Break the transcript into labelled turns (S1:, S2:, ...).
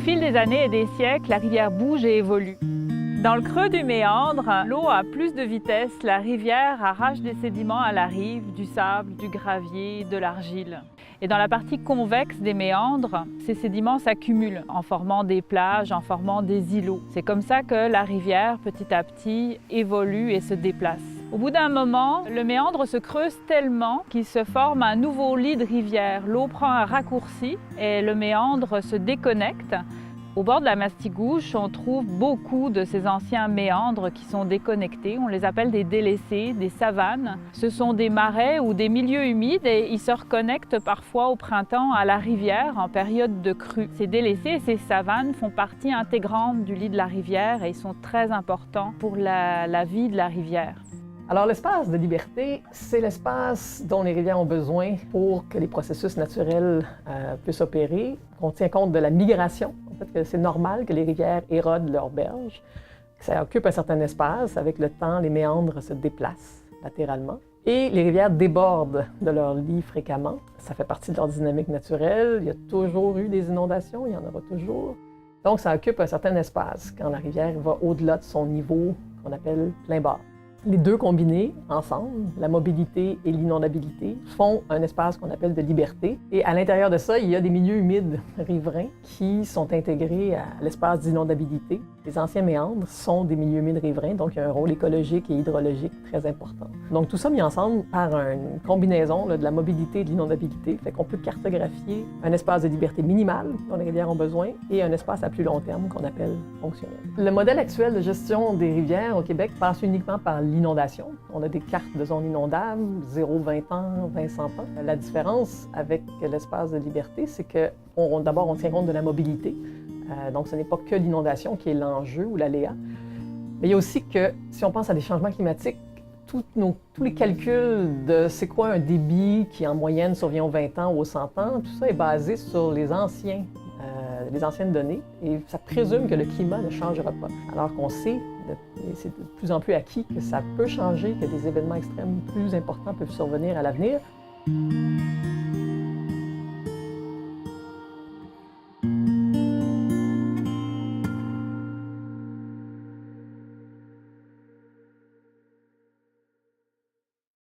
S1: fil des années et des siècles, la rivière bouge et évolue. Dans le creux du méandre, l'eau a plus de vitesse, la rivière arrache des sédiments à la rive, du sable, du gravier, de l'argile. Et dans la partie convexe des méandres, ces sédiments s'accumulent en formant des plages, en formant des îlots. C'est comme ça que la rivière, petit à petit, évolue et se déplace. Au bout d'un moment, le méandre se creuse tellement qu'il se forme un nouveau lit de rivière. L'eau prend un raccourci et le méandre se déconnecte. Au bord de la Mastigouche, on trouve beaucoup de ces anciens méandres qui sont déconnectés. On les appelle des délaissés, des savanes. Ce sont des marais ou des milieux humides et ils se reconnectent parfois au printemps à la rivière en période de crue. Ces délaissés et ces savanes font partie intégrante du lit de la rivière et ils sont très importants pour la vie de la rivière.
S2: Alors, l'espace de liberté, c'est l'espace dont les rivières ont besoin pour que les processus naturels puissent opérer. On tient compte de la migration. En fait, que c'est normal que les rivières érodent leurs berges. Ça occupe un certain espace. Avec le temps, les méandres se déplacent latéralement. Et les rivières débordent de leur lit fréquemment. Ça fait partie de leur dynamique naturelle. Il y a toujours eu des inondations, il y en aura toujours. Donc, ça occupe un certain espace quand la rivière va au-delà de son niveau qu'on appelle plein bord. Les deux combinés ensemble, la mobilité et l'inondabilité, font un espace qu'on appelle de liberté. Et à l'intérieur de ça, il y a des milieux humides riverains qui sont intégrés à l'espace d'inondabilité. Les anciens méandres sont des milieux humides riverains, donc il y a un rôle écologique et hydrologique très important. Donc tout ça mis ensemble par une combinaison de la mobilité et de l'inondabilité, fait qu'on peut cartographier un espace de liberté minimale dont les rivières ont besoin et un espace à plus long terme qu'on appelle fonctionnel. Le modèle actuel de gestion des rivières au Québec passe uniquement par l'inondation. On a des cartes de zones inondables, 0, 20 ans, 20, 100 ans. La différence avec l'espace de liberté, c'est que d'abord, on tient compte de la mobilité. Donc, ce n'est pas que l'inondation qui est l'enjeu ou l'aléa. Mais il y a aussi que, si on pense à des changements climatiques, tous les calculs de c'est quoi un débit qui, en moyenne, survient aux 20 ans ou aux 100 ans, tout ça est basé sur les anciennes données. Et ça présume que le climat ne changera pas. Alors qu'on sait, c'est de plus en plus acquis, que ça peut changer, que des événements extrêmes plus importants peuvent survenir à l'avenir.